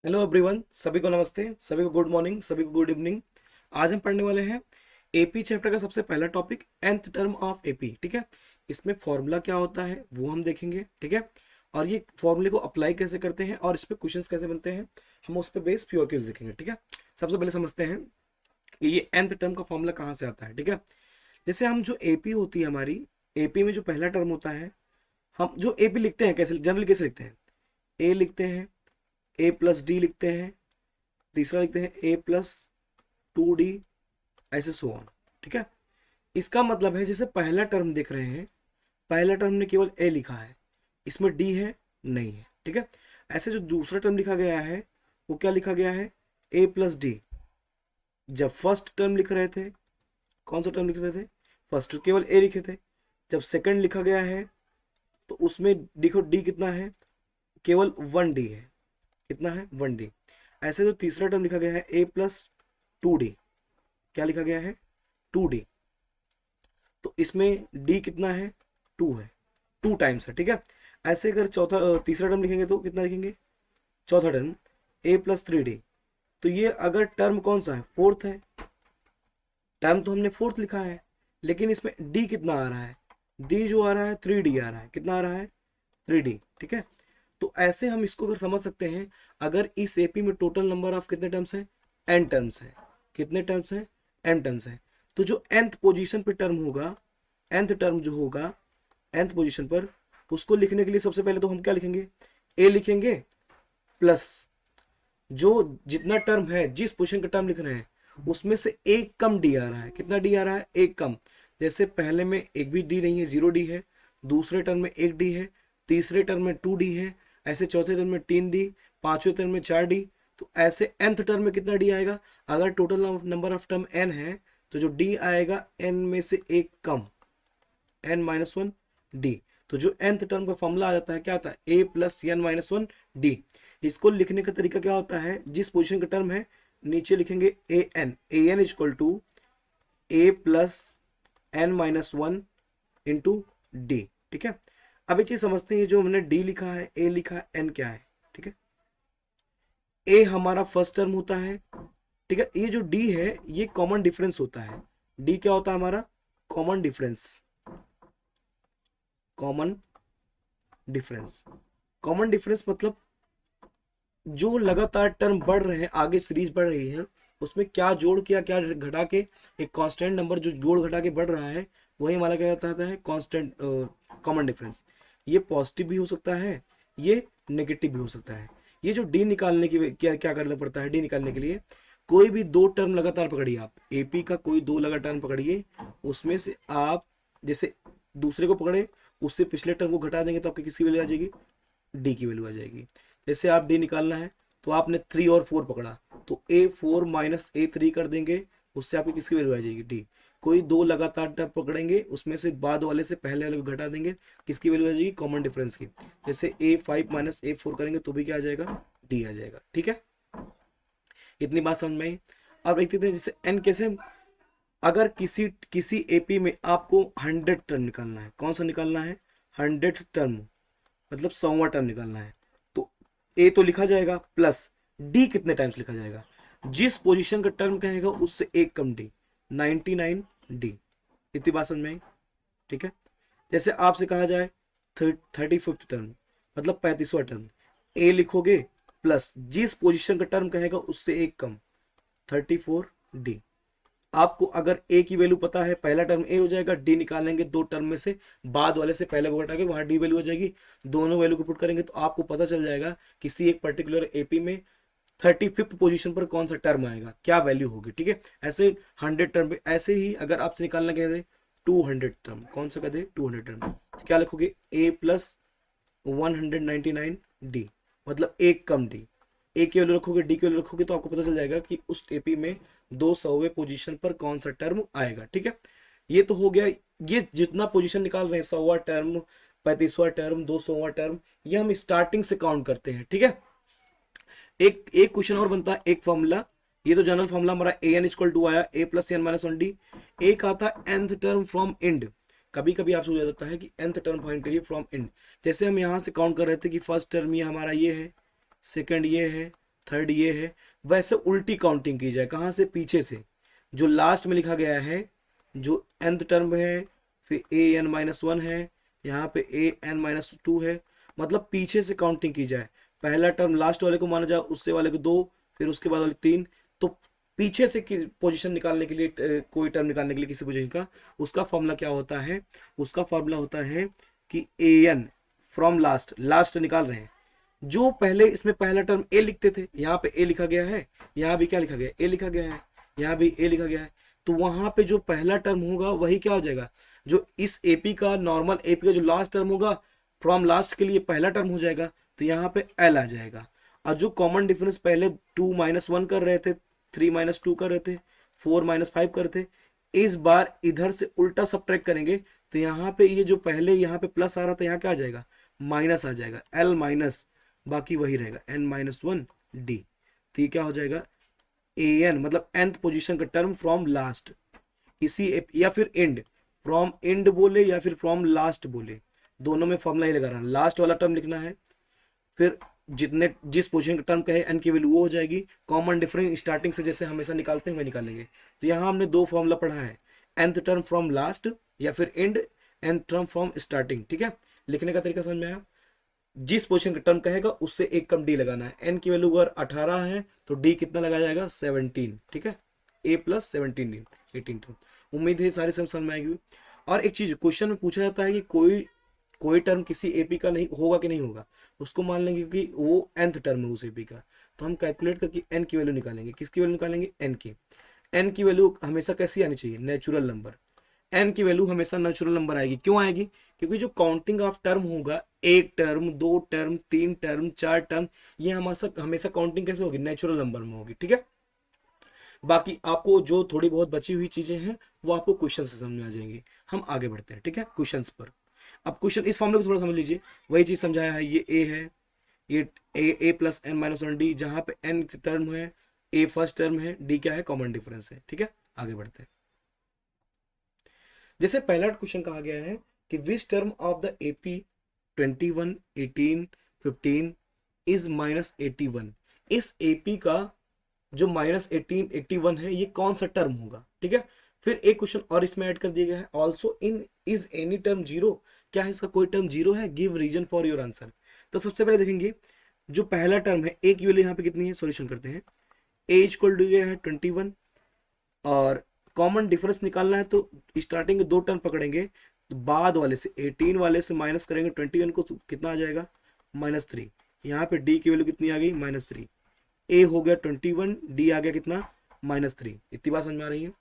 Hello everyone, सभी को नमस्ते, सभी को गुड मॉर्निंग, सभी को गुड इवनिंग। आज हम पढ़ने वाले हैं एपी चैप्टर का सबसे पहला topic nth term of AP. ठीक है, इसमें फॉर्मूला क्या होता है वो हम देखेंगे। ठीक है, और ये फॉर्मूले को अप्लाई कैसे करते हैं और इस पे क्वेश्चंस कैसे बनते हैं, हम उस पे बेस पीओक्यूज देखेंगे। ठीक है, सबसे पहले समझते हैं कि ये nth टर्म का फॉर्मूला कहाँ से आता है। ठीक है, जैसे हम जो एपी होती है हमारी, एपी में जो पहला टर्म होता है, हम जो एपी लिखते हैं कैसे, जनरली कैसे लिखते हैं, ए लिखते हैं, ए प्लस डी लिखते हैं, तीसरा लिखते हैं ए प्लस 2d, ऐसे सो ऑन। ठीक है, इसका मतलब है जैसे पहला टर्म देख रहे हैं, पहला टर्म ने केवल ए लिखा है, इसमें डी है नहीं है। ठीक है, ऐसे जो दूसरा टर्म लिखा गया है वो क्या लिखा गया है, ए प्लस डी। जब फर्स्ट टर्म लिख रहे थे, कौन सा टर्म लिख रहे थे, फर्स्ट केवल ए लिखे थे। जब सेकंड लिखा गया है तो उसमें देखो डी कितना है, केवल 1d है। कितना है, 1d। ऐसे जो तीसरा टर्म लिखा गया है ए प्लस 2d, क्या लिखा गया है, 2d। तो इसमें d कितना है, 2 है, 2 टाइम्स है। ठीक है, ऐसे अगर तीसरा टर्म लिखेंगे तो कितना लिखेंगे, चौथा टर्म a प्लस 3d। तो ये अगर टर्म कौन सा है, फोर्थ है। टर्म तो हमने फोर्थ लिखा है, लेकिन इसमें d कितना आ रहा है, d जो आ रहा है 3d आ रहा है। कितना आ रहा है, 3d। ठीक है, तो ऐसे हम इसको अगर समझ सकते हैं, अगर इस एपी में टोटल नंबर ऑफ कितने टर्म्स हैं, n टर्म्स हैं। कितने टर्म्स हैं, n टर्म्स हैं। तो जो nth पोजीशन पे टर्म होगा, nth टर्म जो होगा nth पोजीशन पर, उसको लिखने के लिए सबसे पहले तो हम क्या लिखेंगे, a लिखेंगे प्लस जो जितना टर्म है, जिस पोजीशन का टर्म लिख रहे हैं उसमें से एक कम डी आ रहा है। कितना डी आ रहा है, एक कम। जैसे पहले में एक भी डी नहीं है, 0d है। दूसरे टर्म में 1d है, तीसरे टर्म में 2d है, ऐसे चौथे टर्म में 3d, पांचवें टर्म में 4d। तो ऐसे nth टर्म में कितना डी आएगा, अगर total number of term n है तो जो डी आएगा n में से एक कम, n-1d। तो जो nth टर्म का फॉर्मूला आ जाता है, क्या आता है, a प्लस n-1d। इसको लिखने का तरीका क्या होता है, जिस पोजीशन का टर्म है नीचे लिखेंगे an equal to a plus n-1 into d. ठीक है, अब एक चीज समझते हैं, जो हमने डी लिखा है, ए लिखा है, एन क्या है। ठीक है, ए हमारा फर्स्ट टर्म होता है। ठीक है, ये जो डी है ये कॉमन डिफरेंस होता है। डी क्या होता है हमारा, common difference. Common difference, common difference मतलब जो लगातार टर्म बढ़ रहे हैं, आगे सीरीज बढ़ रही है, उसमें क्या जोड़ किया क्या घटा के, एक कांस्टेंट नंबर जो जोड़ घटा के बढ़ रहा है, वही हमारा क्या कहता है, कांस्टेंट कॉमन डिफरेंस। ये पॉजिटिव भी हो सकता है, ये नेगेटिव भी हो सकता है। ये जो डी निकालने की क्या क्या करना पड़ता है, डी निकालने के लिए कोई भी दो टर्म लगातार पकड़िए, आप एपी का कोई दो लगातार टर्म पकड़िए, उसमें से आप जैसे दूसरे को पकड़े, उससे पिछले टर्म को घटा देंगे तो आपकी किसकी वैल्यू आ जाएगी, डी की वैल्यू आ जाएगी। जैसे आप डी निकालना है तो आपने 3 और 4 पकड़ा, तो a4 माइनस a3 कर देंगे, उससे आपकी किसकी वैल्यू आ जाएगी, डी। कोई दो लगातार टर्म पकड़ेंगे, उसमें से बाद वाले से पहले वाले को घटा देंगे, किसकी वैल्यू आ जाएगी, कॉमन डिफरेंस की। जैसे a5 माइनस a4 करेंगे तो भी क्या आ जाएगा, डी आ जाएगा। ठीक है, इतनी बात समझ में आई। अब एक देखते हैं जैसे एन कैसे, अगर किसी किसी एपी में आपको 100 टर्म निकालना है, कौन सा निकालना है, 100 टर्म, मतलब 100वां टर्म निकालना है, तो ए तो लिखा जाएगा प्लस डी कितने टाइम्स लिखा जाएगा, जिस पोजीशन का टर्म कहेगा उससे एक कम डी, 99d। इतनी बात समझ में आई। ठीक है, जैसे आपसे कहा जाए 35th टर्म, मतलब 35वां टर्म, ए लिखोगे प्लस जिस पोजीशन का टर्म कहेगा उससे एक कम, 34d। आपको अगर ए की वैल्यू पता है, पहला टर्म ए हो जाएगा, डी निकालेंगे दो टर्म में से, बाद वाले से पहले को घटा के वहां डी वैल्यू हो जाएगी, दोनों वैल्यू को पुट करेंगे तो आपको पता चल जाएगा किसी एक पर्टिकुलर एपी में 35th पोजीशन पर कौन सा टर्म आएगा, क्या वैल्यू होगी। ठीक है, ऐसे 100 टर्म पे, ऐसे ही अगर आपसे निकालना कह दे 200 टर्म, कौन सा कह दे 200 टर्म, तो क्या लिखोगे, ए प्लस 199d, मतलब एक कम डी। ए की वैल्यू रखोगे, डी की वैल्यू रखोगे, तो आपको पता चल जाएगा कि उस एपी में 200वें पोजीशन पर कौन सा टर्म आएगा। ठीक है, ये तो हो गया, ये जितना पोजीशन निकाल रहे हैं, 100वां टर्म, 35वां टर्म, 200वां टर्म, ये हम स्टार्टिंग से काउंट करते हैं। ठीक है, एक एक क्वेश्चन और बनता है, एक फॉर्मूला, ये तो जनरल फॉर्मूला हमारा ए एन इक्वल टू आया, ए प्लस एन माइनस 1d। एक आता है nth टर्म फ्रॉम एंड, कभी कभी आपसे हो जाता है कि nth टर्म फाइंड करिए फ्रॉम एंड। जैसे हम यहाँ से काउंट कर रहे थे कि फर्स्ट टर्म ये हमारा ये है, सेकंड ये है, थर्ड ये है। वैसे उल्टी काउंटिंग की जाए, कहाँ से, पीछे से। जो लास्ट में लिखा गया है, जो nth टर्म है, फिर an-1 है, यहाँ पे an-2 है, मतलब पीछे से काउंटिंग की जाए। पहला टर्म लास्ट वाले को माना जाए, उससे वाले को 2, फिर उसके बाद वाले 3। तो पीछे से पोजीशन निकालने के लिए, कोई टर्म निकालने के लिए किसी पोजीशन का, उसका फॉर्मूला क्या होता है, उसका फॉर्मूला होता है कि an फ्रॉम लास्ट, लास्ट निकाल रहे हैं। जो पहले इसमें पहला टर्म ए लिखते थे, यहाँ पे ए लिखा गया है, यहाँ भी क्या लिखा गया है, ए लिखा गया है, यहाँ भी ए लिखा गया है। तो वहां पे जो पहला टर्म होगा वही क्या हो जाएगा, जो इस एपी का, नॉर्मल एपी का जो लास्ट टर्म होगा, फ्रॉम लास्ट के लिए पहला टर्म हो जाएगा, तो यहाँ पे एल आ जाएगा। और जो कॉमन डिफरेंस पहले 2-1 कर रहे थे, 3-2 कर रहे थे, 4-5 कर रहे थे, इस बार इधर से उल्टा सब्ट्रैक्ट करेंगे, तो यहाँ पे ये जो पहले यहाँ पे प्लस आ रहा था, यहाँ क्या आ जाएगा, माइनस आ जाएगा, एल माइनस, बाकी वही रहेगा n-1 d। तो ये क्या हो जाएगा, an मतलब nth पोजीशन का टर्म फ्रॉम लास्ट, या फिर एंड, फ्रॉम एंड बोले या फिर फ्रॉम लास्ट बोले, दोनों में फॉर्मूला ही लगा रहा है। लास्ट वाला टर्म लिखना है, फिर जितने जिस पोजीशन का टर्म का है एन की वैल्यू वो हो जाएगी। कॉमन डिफरेंस स्टार्टिंग से जैसे हमेशा निकालते हैं वही निकालेंगे। तो यहाँ हमने दो फॉर्मूला पढ़ा है, nth टर्म फ्रॉम लास्ट या फिर and, nth term from starting. ठीक है, लिखने का तरीका समझ में आया। जिस पोजीशन का टर्म कहेगा उससे एक कम डी लगाना है। एन की वैल्यू अगर 18 है तो डी कितना लगाया जाएगा, 17। ठीक है, ए प्लस 17, 18 टर्म। उम्मीद है सारी समझ में आएगी। और एक चीज क्वेश्चन में पूछा जाता है कि कोई कोई टर्म किसी एपी का नहीं होगा कि नहीं होगा, उसको मान लेंगे कि वो nth टर्म है उस एपी का, तो हम कैलकुलेट करके एन की वैल्यू निकालेंगे। किसकी वैल्यू निकालेंगे, एन की। एन की वैल्यू हमेशा कैसी आनी चाहिए, नेचुरल नंबर। एन की वैल्यू हमेशा नेचुरल नंबर आएगी। क्यों आएगी, क्योंकि जो काउंटिंग ऑफ टर्म होगा, एक टर्म, दो टर्म, तीन टर्म, चार टर्म, ये हमेशा हमेशा काउंटिंग कैसे होगी, नेचुरल नंबर में होगी। ठीक है, बाकी आपको जो थोड़ी बहुत बची हुई चीजें हैं वो आपको क्वेश्चन से समझ में आ जाएंगी। हम आगे बढ़ते हैं, ठीक है, क्वेश्चंस पर। अब क्वेश्चन इस फॉर्मूले को थोड़ा समझ लीजिए, वही चीज समझाया है। ये ए है, ये ए प्लस n-1 डी, जहां पे n टर्म है, ए फर्स्ट टर्म है, डी क्या है, कॉमन डिफरेंस है। ठीक है, आगे बढ़ते हैं। जैसे पहला क्वेश्चन कहा गया है कि विच term of the AP 21, 18, 15 is -81। इस एपी का जो -18, 81 है, ये कौन सा टर्म होगा। ठीक है, फिर एक क्वेश्चन और इसमें ऐड कर दिया गया है, also in is any term zero. क्या है इसका कोई टर्म जीरो है, give reason for your answer. तो सबसे पहले देखेंगे जो पहला टर्म है, ए की वैल्यू यहाँ पे कितनी है, सॉल्यूशन करते हैं। ए इक्वल टू है 21, और कॉमन डिफरेंस निकालना है तो स्टार्टिंग के दो टर्म पकड़ेंगे, तो बाद वाले से 18 वाले से माइनस करेंगे 21 को, तो कितना आ जाएगा, -3। यहाँ पे डी की वैल्यू कितनी आ गई, -3। ए हो गया 21, डी आ गया कितना, -3। इतनी बात समझ में आ रही है।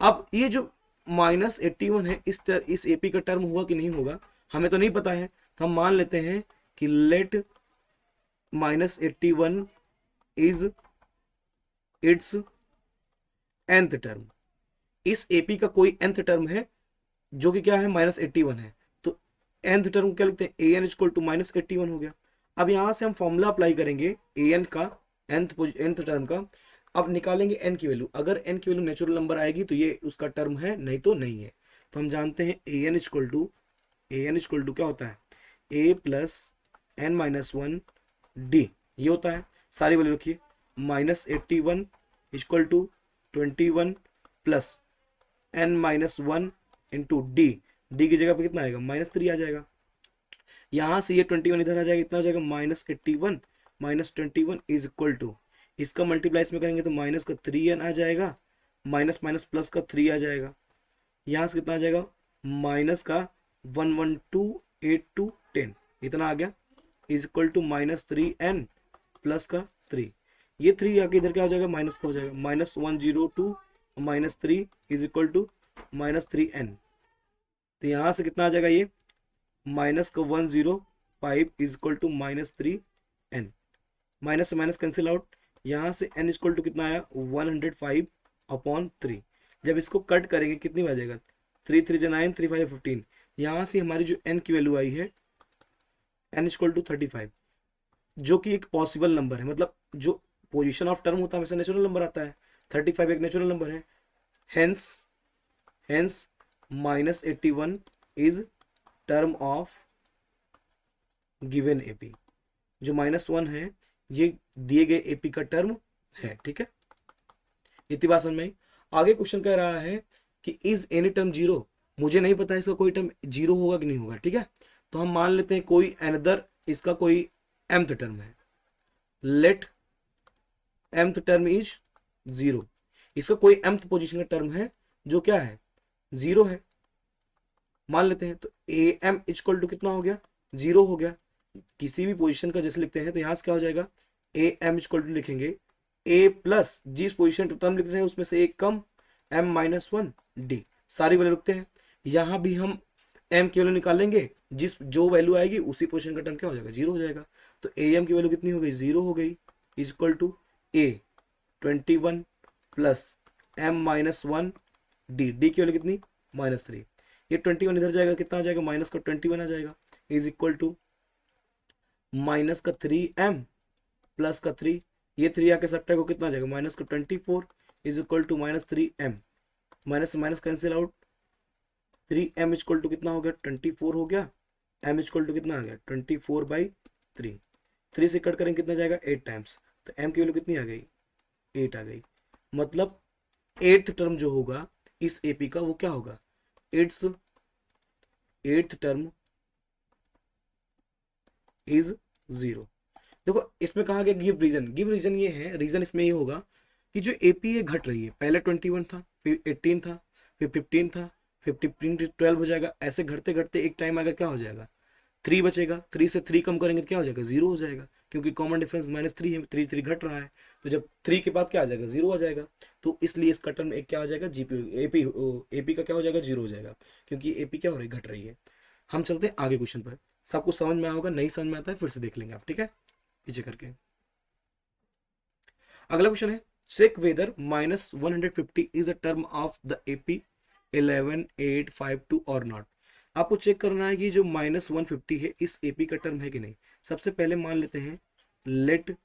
अब ये जो -81 है, इस एपी का टर्म होगा कि नहीं होगा, हमें तो नहीं पता है, तो हम मान लेते हैं कि let -81 is its nth term. इस एपी का कोई nth टर्म है जो कि क्या है, -81 है, तो nth टर्म को क्या लिखते हैं, an इक्वल टू -81 हो गया। अब यहां से हम फॉर्मूला अप्लाई करेंगे an का, nth टर्म का। अब निकालेंगे n की वैल्यू, अगर n की वैल्यू नेचुरल नंबर आएगी तो ये उसका टर्म है, नहीं तो नहीं है। तो हम जानते हैं an इक्वल टू क्या होता है, a प्लस n-1 d, ये होता है। सारी वैल्यू रखिए, -81 equal to 21 plus n-1 into d, d की जगह पे कितना आएगा, -3 आ जाएगा। यहां से ये 21 इधर आ जाएगा, इतना आ जाएगा -81 -21 इज इक्वल टू, इसका मल्टीप्लाई इसमें करेंगे तो माइनस का 3n आ जाएगा, माइनस माइनस प्लस का 3 आ जाएगा। यहाँ से कितना आ जाएगा, माइनस का 1128210, इतना आ गया, is equal to -3n plus का 3। ये 3 आके इधर क्या हो जाएगा, माइनस का हो जाएगा, -102 -3 इज इक्वल टू -3n। तो यहाँ से कितना आ जाएगा, ये माइनस का 105 is equal to -3n। Minus से माइनस कैंसिल आउट, यहाँ से n इक्वल टू कितना आया, 105/3। जब इसको कट करेंगे कितनी आ जाएगा, 3 3 9, 3 5 15। यहाँ से हमारी जो n की वैल्यू आई है, n इक्वल टू 35, जो कि एक पॉसिबल नंबर है। मतलब जो पोजीशन ऑफ टर्म होता है हमेशा नेचुरल नंबर आता है, 35 एक नेचुरल नंबर है। Hence -81 is term of given AP. जो -1 है ये दिए गए एपी का टर्म है, ठीक है। इतनी बात समझ में आई। आगे क्वेश्चन कह रहा है कि इज एनी टर्म जीरो, मुझे नहीं पता इसका कोई टर्म जीरो होगा कि नहीं होगा, ठीक है। तो हम मान लेते हैं कोई अनदर इसका कोई mth टर्म है, let mth term is zero, इसका कोई mth पोजीशन का टर्म है जो क्या है, जीरो है, मान लेते हैं। तो ए एम इक्वल टू कितना हो गया, जीरो हो गया। किसी भी पोजीशन का जैसे लिखते हैं तो यहां से क्या हो जाएगा, ए एम इक्वल टू लिखेंगे ए प्लस जिस पोजीशन टर्म लिख रहे हैं उसमें से एक कम एम माइनस वन डी, सारी वैल्यू लिखते हैं। यहां भी हम एम की वैल्यू निकालेंगे, जिस जो वैल्यू आएगी उसी पोजीशन का टर्म क्या हो जाएगा, जीरो हो जाएगा। तो ए एम की वैल्यू कितनी हो गई, जीरो हो गई, equal to a 21 plus m minus one d, d की वैल्यू कितनी, -3। ये 21 इधर जाएगा, कितना आ जाएगा, माइनस का 21 आ जाएगा, इज इक्वल टू माइनस का 3m प्लस का 3, ये 3 आके सब्ट्रैक्ट को कितना आ जाएगा, माइनस का 24 is equal to -3m, minus से minus cancel out, 3m equal to कितना हो गया, 24 हो गया, m इक्वल टू कितना आ गया, 24/3, 3 से कट करेंगे कितना जाएगा, 8 टाइम्स। तो m की वैल्यू कितनी आ गई, 8 आ गई। मतलब 8th टर्म जो होगा इस एपी का वो क्या होगा, it's 8th term is zero. देखो इसमें कहा गया गिव रीजन, गिव रीजन ये है, रीजन इसमें ये होगा कि जो एपी है घट रही है, पहले 21 था, फिर 18 था, फिर 15 था, फिर 15 से 12 हो जाएगा, ऐसे घटते घटते एक टाइम आएगा क्या हो जाएगा, 3 बचेगा, 3 से 3 कम करेंगे तो क्या हो जाएगा, जीरो हो जाएगा, क्योंकि कॉमन डिफरेंस -3 है, 3 3 घट रहा है, तो जब 3 के बाद क्या आ जाएगा, जीरो आ जाएगा। तो इसलिए इसका टर्म एक क्या हो जाएगा, जीपी एपी, एपी का क्या हो जाएगा, जीरो हो जाएगा, क्योंकि एपी क्या हो रही है, घट रही है। हम चलते हैं आगे क्वेश्चन पर, सब कुछ समझ में आया होगा, नहीं समझ में आता है फिर से देख लेंगे आप, ठीक है, पीछे करके। अगला क्वेश्चन है, check whether -150 is a term of the AP 11852 और नॉट। आपको चेक करना है कि जो -150 है इस एपी का टर्म है कि नहीं। सबसे पहले मान लेते हैं let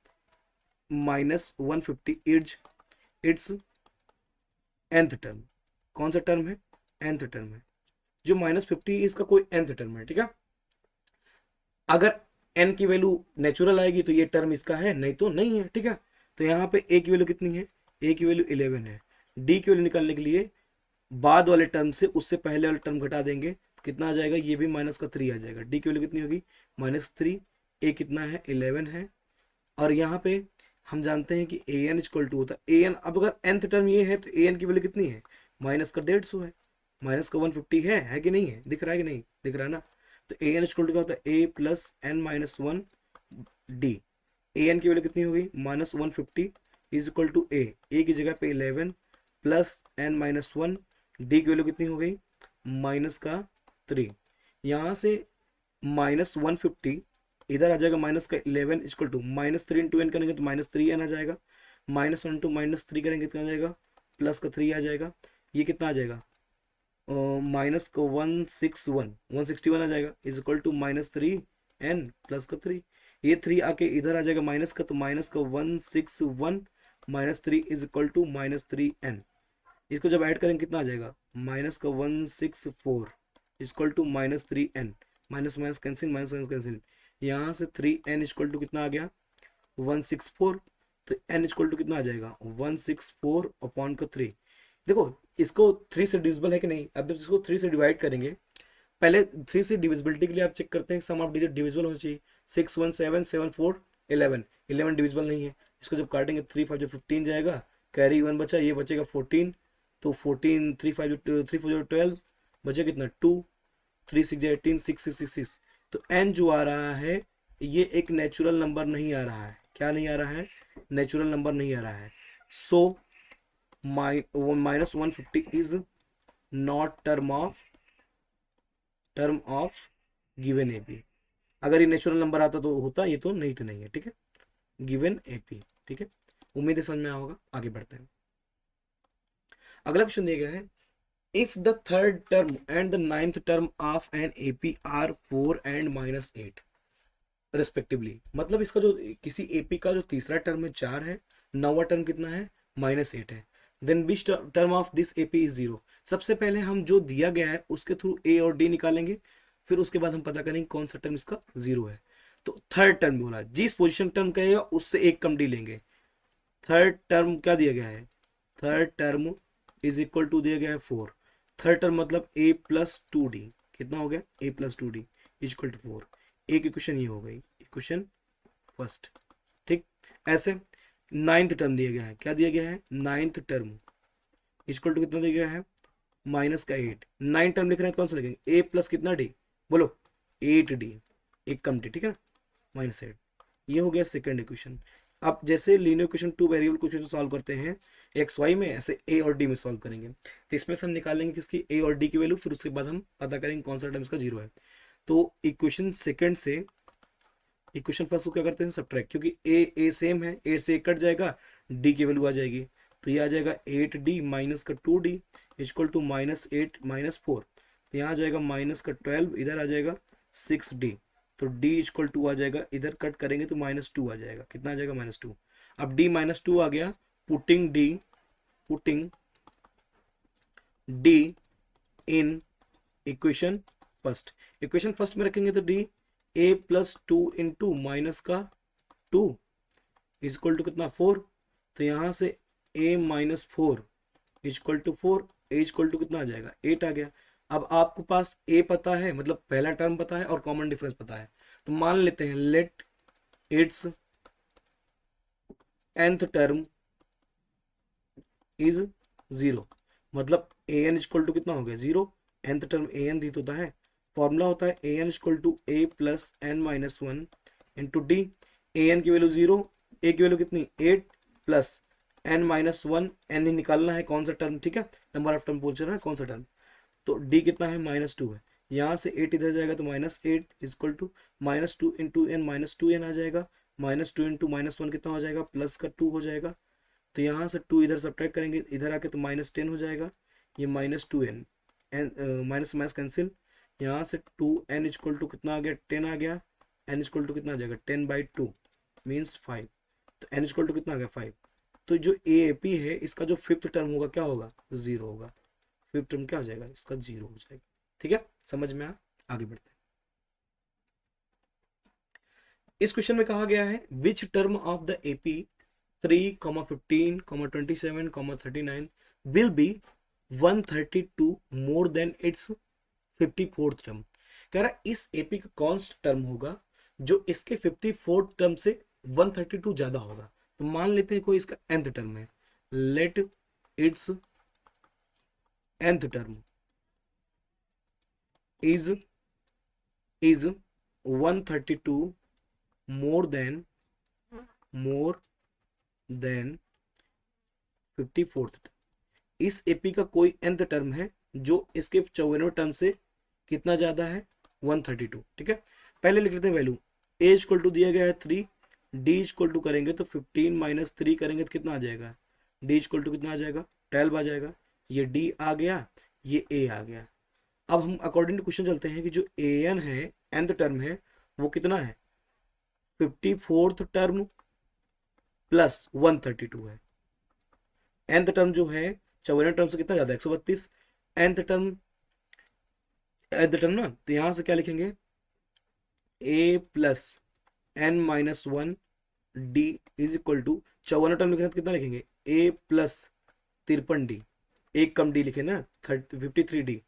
-150 is its nth term, कौन सा टर्म है, nth टर्म है। जो -50 इसका कोई nth टर्म है, ठीक है। अगर n की वैल्यू नेचुरल आएगी तो ये टर्म इसका है, नहीं तो नहीं है, ठीक है। तो यहाँ पे a की वैल्यू कितनी है, a की वैल्यू 11 है, d की वैल्यू निकालने के लिए बाद वाले टर्म से उससे पहले वाले टर्म घटा देंगे, कितना आ जाएगा, ये भी माइनस का 3 आ जाएगा, d की वैल्यू कितनी होगी, -3, a कितना है, 11 है। और यहाँ पे हम जानते हैं कि ए एन इक्वल टू होता है ए एन। अब अगर nth टर्म ये है तो ए एन की वैल्यू कितनी है, माइनस का 150 है, माइनस का 150 है कि नहीं है, दिख रहा है कि नहीं दिख रहा है ना। तो ए एन इक्वल टू क्या होता है, A plus N minus one D, A N की वैल्यू कितनी हो गई, -150 इज इक्वल टू ए की जगह पे 11 plus N minus one, d की वैल्यू कितनी हो गई, माइनस का 3। यहाँ से -150 इधर आ जाएगा, माइनस का 11 इक्वल टू -3 इंटू एन करेंगे तो -3n आ जाएगा, -1 टू -3 करेंगे कितना आ जाएगा, प्लस का 3 आ जाएगा, ये कितना आ जाएगा, माइनस का 161 आ जाएगा, is equal to -3n plus का 3। ये 3 आके इधर आ जाएगा माइनस का, तो माइनस का 161 -3 इज इक्वल टू -3n। इसको जब ऐड करेंगे कितना आ जाएगा, माइनस का 164 equal to -3n, minus minus cancel, minus minus cancel, यहाँ से 3n इक्वल टू कितना आ गया, 164। तो n इक्वल टू कितना आ जाएगा, 164 अपॉन का 3। देखो इसको 3 से डिविजिबल है कि नहीं। अब जब इसको 3 से डिवाइड करेंगे, पहले 3 से डिविजिबिलिटी के लिए आप चेक करते हैं सम ऑफ डिजिट डिविजिबल होना चाहिए, 6 1 7 7 4 11, 11 डिविजिबल नहीं है। इसको जब काटेंगे 3 5 जो 15 जाएगा, कैरी 1 बचा, ये बचेगा 14, तो 14 3 5 3 4 12 बचे कितना 2, 3 6 18 6 6 6 6। तो n जो आ रहा है ये एक नेचुरल नंबर नहीं आ रहा है, क्या नहीं आ रहा है, नेचुरल नंबर नहीं आ रहा है। सो -150 is not term of given AP. अगर ये नेचुरल नंबर आता तो होता, ये तो नहीं, तो नहीं है, ठीक है, गिवन एपी, ठीक है। उम्मीद है समझ में आया होगा, आगे बढ़ते हैं। अगला क्वेश्चन दिया गया है, if the third term and the ninth term of an AP are 4 and -8 respectively, मतलब इसका जो किसी एपी का जो तीसरा टर्म है 4 है, नौवा टर्म कितना है, -8 है, then which term of this AP is 0। सबसे पहले हम जो दिया गया है उसके थ्रू ए और डी निकालेंगे, फिर उसके बाद हम पता करेंगे कौन सा टर्म इसका 0 है। तो थर्ड टर्म बोला, जिस पोजीशन टर्म कहेगा उससे एक कम डी लेंगे। थर्ड टर्म क्या दिया गया है, third term is equal to दिया गया है 4। थर्ड टर्म मतलब a प्लस टू डी, कितना हो गया a plus two d is equal to 4। एक इक्वेशन ये हो गई, इक्वेशन फर्स्ट। ठीक, ऐसे नाइन्थ टर्म दिया गया है, क्या दिया गया है, नाइन्थ टर्म इक्वल टू कितना दिया गया है, माइनस का 8। नाइन टर्म लिख रहे हैं तो कौन सा लिखेंगे, a प्लस कितना डी, बोलो 8d, एक कम डी, ठीक है ना, माइनस 8। ये हो गया सेकंड इक्वेशन। अब जैसे linear equation two variable question solve करते हैं एक्स वाई में, ऐसे ए और डी में सॉल्व करेंगे। तो इसमें से हम निकालेंगे किसकी, ए और डी की वैल्यू, फिर उसके बाद हम पता करेंगे कौन सा टर्म इसका जीरो है। तो इक्वेशन सेकंड से इक्वेशन फर्स्ट को क्या करते हैं, सब्ट्रैक्ट, क्योंकि ए सेम है, 8 से 1 कट जाएगा, डी की वैल्यू आ जाएगी। तो ये आ जाएगा 8d माइनस का 2d equal to minus 8 minus 4। तो यहाँ आ जाएगा माइनस का 12, इधर आ जाएगा 6d। तो d इक्वल टू आ जाएगा, इधर कट करेंगे तो माइनस 2 आ जाएगा, कितना आ जाएगा, माइनस 2। अब d माइनस 2 आ गया, putting d in equation first. Equation first में रखेंगे तो d a plus 2 into minus का 2 इक्वल टू कितना, 4। तो यहाँ से a minus 4 equal to 4, a equal to कितना आ जाएगा, 8 आ गया। अब आपको पास a पता है, मतलब पहला टर्म पता है और कॉमन डिफरेंस पता है, तो मान लेते हैं let its nth term is 0, मतलब an इक्वल टू कितना हो गया, 0। nth टर्म an दी होता है, फॉर्मूला होता है an equal to a plus n minus 1 into d. an की वैल्यू 0, a की वैल्यू कितनी, 8 प्लस n माइनस 1, n ही निकालना है कौन सा टर्म, ठीक है, नंबर ऑफ टर्म पूछ रहा है कौन सा टर्म। तो d कितना है, माइनस 2 है, यहाँ से 8 इधर जाएगा तो minus 8 equal to minus 2 into n, minus 2n आ जाएगा, माइनस 2 इंटू माइनस 1 कितना हो जाएगा, प्लस का 2 हो जाएगा। तो यहाँ से 2 इधर सब्ट्रैक्ट करेंगे, इधर आके तो माइनस 10 हो जाएगा, ये minus 2n, n minus minus cancel, यहाँ से 2n इक्वल टू कितना आ गया, 10 आ गया, n इक्वल टू कितना आ जाएगा, 10/2 मीन्स 5। तो n इक्वल टू कितना आ गया, 5। तो जो ए पी है इसका जो फिफ्थ टर्म होगा क्या होगा, 0 होगा। फिफ्थ टर्म क्या हो जाएगा, इसका 0 हो जाएगा। ठीक है, समझ में आगे बढ़ते हैं। इस क्वेश्चन में कहा गया है which term of the AP 3, 15, 27, 39 will B 132 more than it's 54th term. कह रहा है इस एपी का कौन सा टर्म होगा जो इसके 54th टर्म से 132 ज्यादा होगा। तो मान लेते हैं कोई इसका nth टर्म है, let its nth term is 132 more than 54th। इस एपी का कोई nth टर्म है जो इसके 54वें टर्म से कितना ज्यादा है, 132। ठीक है, पहले लिख लेते हैं वैल्यू, a इक्वल टू दिया गया है 3, d इक्वल टू करेंगे तो 15 माइनस 3 करेंगे तो कितना आ जाएगा, d इक्वल टू कितना आ जाएगा, 12 आ जाएगा। ये d आ गया, ये a आ गया। अब हम अकॉर्डिंग टू क्वेश्चन चलते हैं कि जो an है, nth टर्म है, वो कितना है, 54th टर्म प्लस 132 है। nth टर्म जो है 54 टर्म से कितना ज्यादा है, 132। nth टर्म ना, तो यहां से क्या लिखेंगे, a plus n minus 1 d is equal to 54 term लिखना तो कितना लिखेंगे, a प्लस 53d, एक कम d लिखे ना, 53d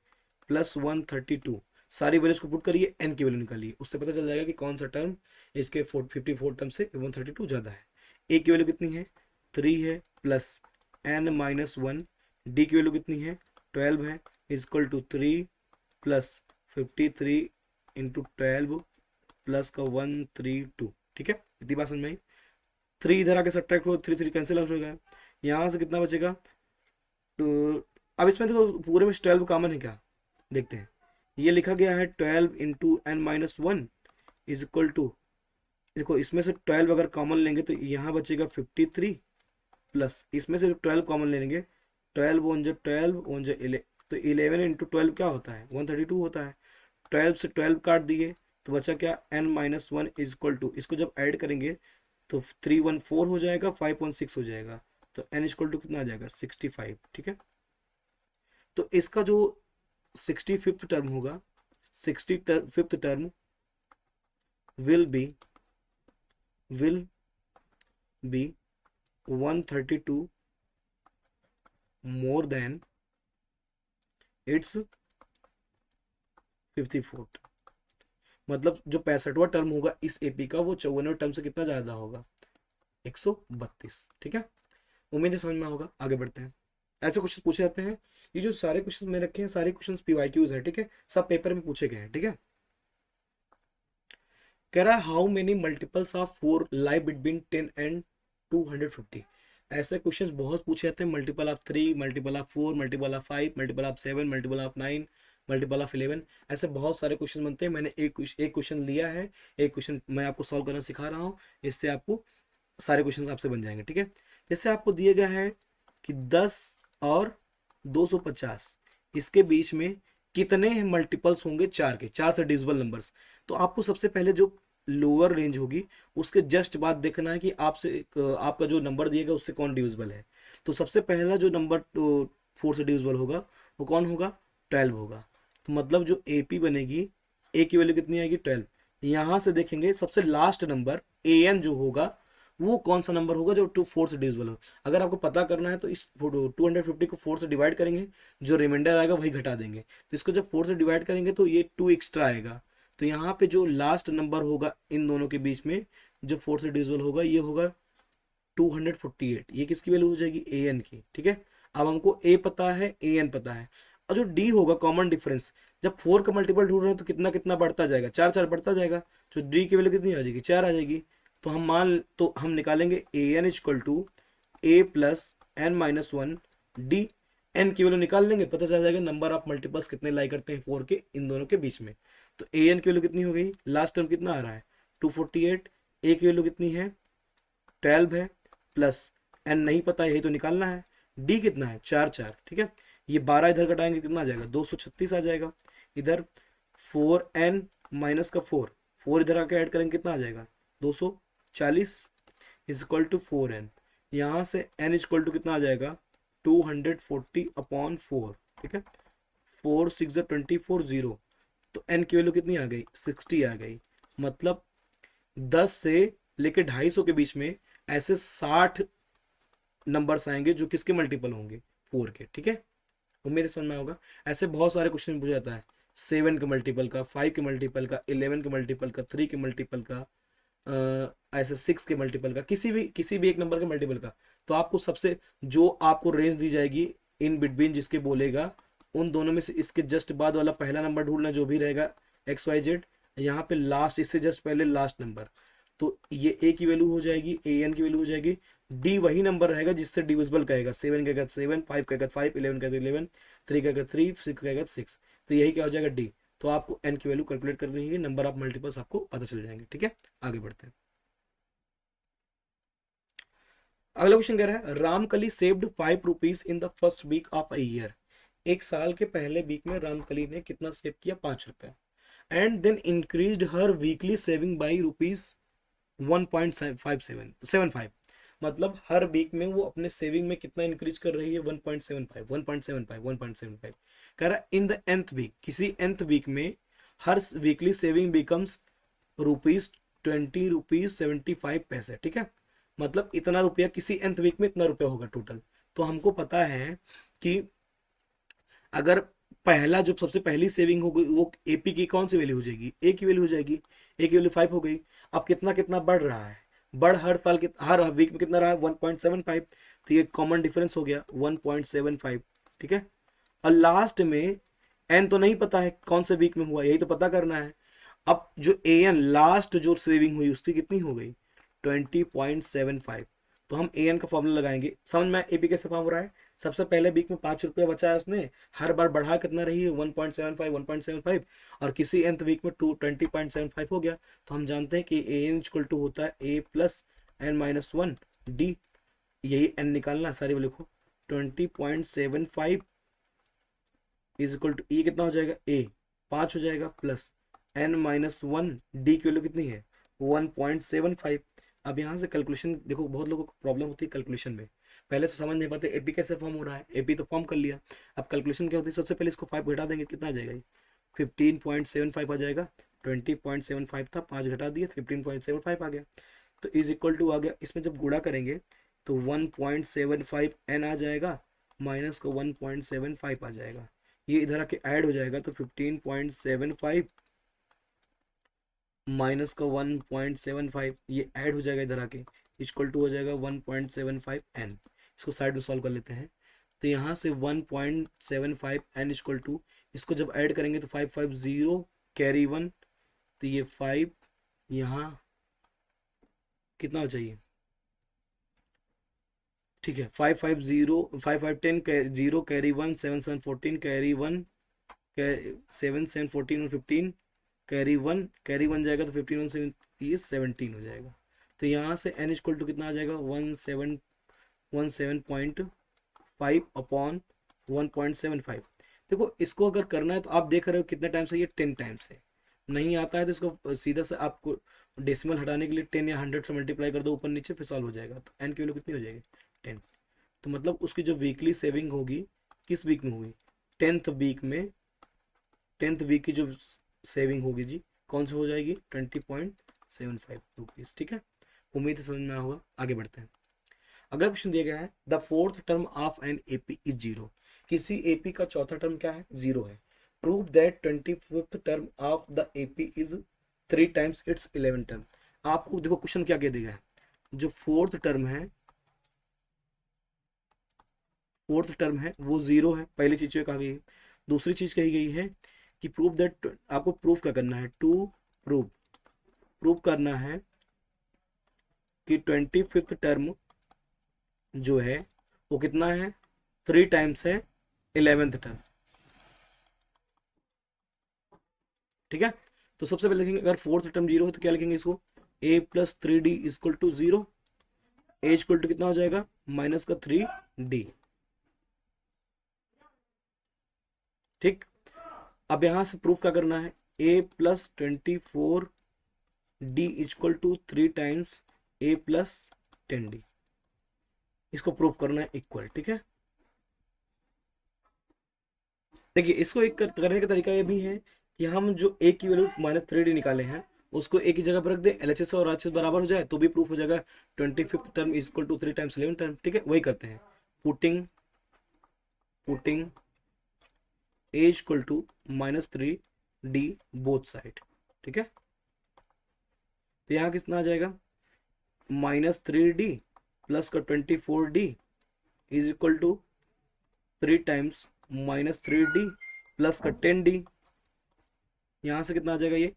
प्लस 132। सारी वैल्यूज को पुट करिए, n की वैल्यू निकालिए, उससे पता चल जाएगा कि कौन सा टर्म इसके 54 टर्म से 132 ज्यादा है। a की वैल्यू कितनी है, 3 है, प्लस n माइनस 1, d की वैल्यू कितनी है, 12 है, equal to 3 plus 53 into 12 plus का 132। ठीक है, इतनी बात समझ में आई। 3 इधर आके सब्ट्रैक्ट हो, 3 3 कैंसिल आउट हो गया, यहाँ से कितना बचेगा। तो अब इसमें देखो पूरे में 12 कॉमन है क्या, देखते हैं। ये लिखा गया है 12 into n minus 1 is equal to, देखो इसमें से 12 अगर कॉमन लेंगे तो यहाँ बचेगा 53 प्लस इसमें से 12 कॉमन लेंगे, 12 वन जब 12 वन जब 11, तो 11 इंटू 12 क्या होता है, 132 होता है। 12 से 12 काट दिए तो बचा क्या, n minus 1 is equal to, इसको जब ऐड करेंगे तो 314 हो जाएगा, 5.6 हो जाएगा, तो n इक्वल टू कितना आ जाएगा, 65। ठीक है, तो इसका जो 65th टर्म होगा, 65th term will be will be 132 more than it's 54th। मतलब जो 65वां टर्म होगा इस एपी का वो 54वें टर्म से कितना ज्यादा होगा, 132। ठीक है, उम्मीद है समझ में होगा। आगे बढ़ते हैं। ऐसे क्वेश्चन पूछे जाते हैं। ये जो सारे क्वेश्चन में रखे हैं सारे क्वेश्चन पीवाईक्यूज है, ठीक है, सब पेपर में पूछे गए हैं। ठीक है, कह रहा है how many multiples of 4 lie between 10 and 250। ऐसे क्वेश्चंस बहुत पूछे जाते हैं, multiple of 3, multiple of 4, multiple of 5, multiple of 7, multiple of 9, multiple of 11। ऐसे बहुत सारे क्वेश्चन बनते हैं। मैंने एक क्वेश्चन लिया है, एक क्वेश्चन मैं आपको सॉल्व करना सिखा रहा हूँ, इससे आपको सारे क्वेश्चन आपसे बन जाएंगे। ठीक है, जैसे आपको दिया गया है कि 10 और 250 इसके बीच में कितने मल्टीपल्स होंगे, चार के, चार से डिविजिबल नंबर्स। तो आपको सबसे पहले जो लोअर रेंज होगी उसके जस्ट बाद देखना है कि आपसे आपका जो नंबर दिएगा उससे कौन डिविजिबल है। तो सबसे पहला जो नंबर 4 से डिविजिबल होगा वो कौन होगा, 12 होगा। तो मतलब जो एपी बनेगी, ए की वैल्यू कितनी आएगी, 12। यहां से देखेंगे सबसे लास्ट नंबर ए एन जो होगा वो कौन सा नंबर होगा जो 4 से डिविजिबल हो। अगर आपको पता करना है तो इस 250 को 4 से डिवाइड करेंगे, जो रिमाइंडर आएगा वही घटा देंगे। तो इसको जब 4 से डिवाइड करेंगे तो ये 2 एक्स्ट्रा आएगा। तो यहाँ पे जो लास्ट नंबर होगा इन दोनों के बीच में जो 4 से डिविजिबल होगा ये होगा 248। ये किसकी वैल्यू हो जाएगी, ए एन की। ठीक है, अब हमको ए पता है, ए एन पता है। और जो डी होगा कॉमन डिफरेंस, जब 4 का मल्टीपल ढूंढ रहे हैं तो कितना कितना बढ़ता जाएगा, 4 4 बढ़ता जाएगा। तो डी की वैल्यू कितनी आ जाएगी, 4 आ जाएगी। तो हम निकालेंगे A N equal to A plus N minus one D. N की वैल्यू निकाल लेंगे, पता चल जाएगा नंबर ऑफ मल्टीपल्स कितने लाई करते हैं 4 के इन दोनों के बीच में। तो ए एन की वैल्यू कितनी हो गई, लास्ट टर्म कितना आ रहा है 248। ए की वैल्यू कितनी है 12 है, प्लस एन नहीं पता है, यही तो निकालना है। डी कितना है 4 4। ठीक है, ये 12 इधर घटाएंगे कितना आ जाएगा, 236 आ जाएगा। इधर 4n माइनस का 4, 4 इधर आके ऐड करेंगे कितना आ जाएगा 240 इज इक्वल टू 4n। यहाँ से n इक्वल टू कितना आ जाएगा 240/4। ठीक है, 4 6 24 0। तो n की वैल्यू कितनी आ गई 60 आ गई। मतलब 10 से लेके 250 के बीच में ऐसे 60 नंबर्स आएंगे जो किसके मल्टीपल होंगे 4 के। ठीक है, उम्मीद है समझ में होगा। ऐसे बहुत सारे क्वेश्चन पूछा जाता है, 7 के मल्टीपल का, 5 के मल्टीपल का, 11 के मल्टीपल का, 3 के मल्टीपल का, ऐसे 6 के मल्टीपल का, किसी भी एक नंबर के मल्टीपल का। तो आपको सबसे जो आपको रेंज दी जाएगी इन बिटवीन जिसके बोलेगा उन दोनों में से इसके जस्ट बाद वाला पहला नंबर ढूंढना जो भी रहेगा एक्स वाई जेड, यहाँ पे लास्ट इससे जस्ट पहले लास्ट नंबर। तो ये ए की वैल्यू हो जाएगी, ए एन की वैल्यू हो जाएगी। डी वही नंबर रहेगा जिससे डिविजिबल कहेगा, 7 कहेगा 7, 5 कहेगा 5, 11 कहेगा 11, 3 कहेगा 3, 6 कहेगा 6। तो यही क्या हो जाएगा डी। तो आपको एन की वैल्यू कैलकुलेट कर देंगे, नंबर ऑफ मल्टीपल्स आपको पता चल जाएंगे। ठीक है, आगे बढ़ते हैं। अगला क्वेश्चन कह रहा है Ramkali saved 5 rupees in the first week of a year. एक साल के पहले वीक में रामकली ने कितना सेव किया, 5 रुपए। एंड देन इंक्रीज्ड हर वीकली सेविंग बाई रुपीज 1.75। मतलब हर वीक में वो अपने सेविंग में कितना इंक्रीज कर रही है, 1.75 1.75 1.75। कह रहा है इन द nth वीक, किसी nth वीक में हर weekly saving becomes rupees 20 rupees 75 पैसे। ठीक है, मतलब इतना रुपया किसी nth वीक में इतना रुपया होगा टोटल। तो हमको पता है कि अगर पहला जो सबसे पहली सेविंग होगी वो एपी की कौन सी वैल्यू हो जाएगी, ए की वैल्यू हो जाएगी। ए की वैल्यू 5 हो गई। अब कितना कितना बढ़ रहा है, बढ़ हर साल हर वीक में कितना रहा है 1.75। तो ये कॉमन डिफरेंस हो गया 1.75। ठीक है, और लास्ट में एन तो नहीं पता है कौन से वीक में हुआ, यही तो पता करना है। अब जो ए एन लास्ट जो सेविंग हुई उसकी कितनी हो गई 20.75। तो हम ए एन का फॉर्मूला लगाएंगे। समझ में एपी कैसे फॉर्म हो रहा है, सबसे पहले वीक में 5 रुपया बचा है उसने, हर बार बढ़ा कितना रही है 1.75 1.75, और किसी nth वीक में 20.75 हो गया। तो हम जानते हैं कि ए एन इक्वल टू होता है A plus N minus one D. यही एन निकालना, सारी वो लिखो 20.75 इज इक्वल टू ई कितना हो जाएगा ए 5 हो जाएगा, plus N minus one d की वैल्यू कितनी है 1.75। अब यहाँ से कैलकुलेशन देखो, बहुत लोगों को प्रॉब्लम होती है कैलकुलेशन में, पहले तो समझ नहीं पाते एपी कैसे फॉर्म हो रहा है। एपी तो फॉर्म कर लिया, अब कैलकुलेशन क्या होती है, सबसे पहले इसको 5 घटा देंगे, कितना आ जाएगा ये 15.75 आ जाएगा। 20.75 था, 5 घटा दिए 15.75 आ गया। तो इज इक्वल टू आ गया, इसमें जब गुणा करेंगे तो 1.75 n आ जाएगा, माइनस का 1.75 आ जाएगा, ये इधर आके ऐड हो जाएगा, तो 15.75 माइनस का 1.75 ये ऐड हो जाएगा इधर आके, इक्वल टू हो जाएगा 1.75 n। इसको साइड में सॉल्व कर लेते हैं, तो यहाँ से 1.75 n इक्वल टू, इसको जब ऐड करेंगे तो 550 कैरी 1, तो ये 5 यहाँ कितना हो चाहिए, ठीक है, 5 5 10 कैरी 1 7 7 14 कैरी 1 7 7 14 और 15 कैरी वन जाएगा तो 15 1 से ये 17 हो जाएगा। तो यहाँ से n इक्वल टू कितना आ जाएगा 17.5 अपॉन 1.75। देखो इसको अगर करना है तो आप देख रहे हो कितने टाइम्स है, ये 10 टाइम्स है। नहीं आता है तो इसको सीधा से आपको डेसिमल हटाने के लिए 10 या 100 से मल्टीप्लाई कर दो ऊपर नीचे, फिर सॉल्व हो जाएगा। तो n की वैल्यू कितनी हो जाएगी 10। तो मतलब उसकी जो वीकली सेविंग होगी किस वीक में होगी, 10th वीक में, 10th वीक की जो सेविंग होगी जी कौन सी हो जाएगी 20.75 रुपीज़। ठीक है, उम्मीद है समझ में आया होगा। आगे बढ़ते हैं, अगला क्वेश्चन दिया गया है the fourth term of an AP is zero. किसी एपी का चौथा टर्म क्या है, जीरो है। Prove that 25th term of the AP is 3 times it's 11 term. आपको देखो क्वेश्चन क्या कह देगा, जो फोर्थ टर्म है वो जीरो है, पहली चीज कहा गई है। दूसरी चीज कही गई है कि प्रूव दैट, आपको प्रूफ क्या करना है, टू प्रूव करना है कि 25th टर्म जो है वो कितना है, 3 टाइम्स है 11th टर्म। ठीक है, तो सबसे पहले लिखेंगे अगर फोर्थ टर्म जीरो है तो क्या लिखेंगे इसको, a plus 3d equal to zero, a equal to कितना हो जाएगा माइनस का 3d। ठीक, अब यहां से प्रूफ क्या करना है, a plus 24d equal to 3 times a plus 10d, इसको प्रूफ करना है इक्वल। ठीक है, देखिए इसको एक करने का तरीका ये भी है कि हम जो a की वैल्यू माइनस 3d निकाले हैं उसको एक ही जगह पर रख दे, LHS और RHS बराबर हो जाए तो भी प्रूफ हो जाएगा 25th term is equal to 3 times 11 term. ठीक है, वही करते हैं, putting a equal to minus 3d both side. ठीक है, तो यहाँ कितना आ जाएगा माइनस 3d प्लस का 24d is equal to 3 times minus 3d plus का 10d, यहां से कितना आ जाएगा ये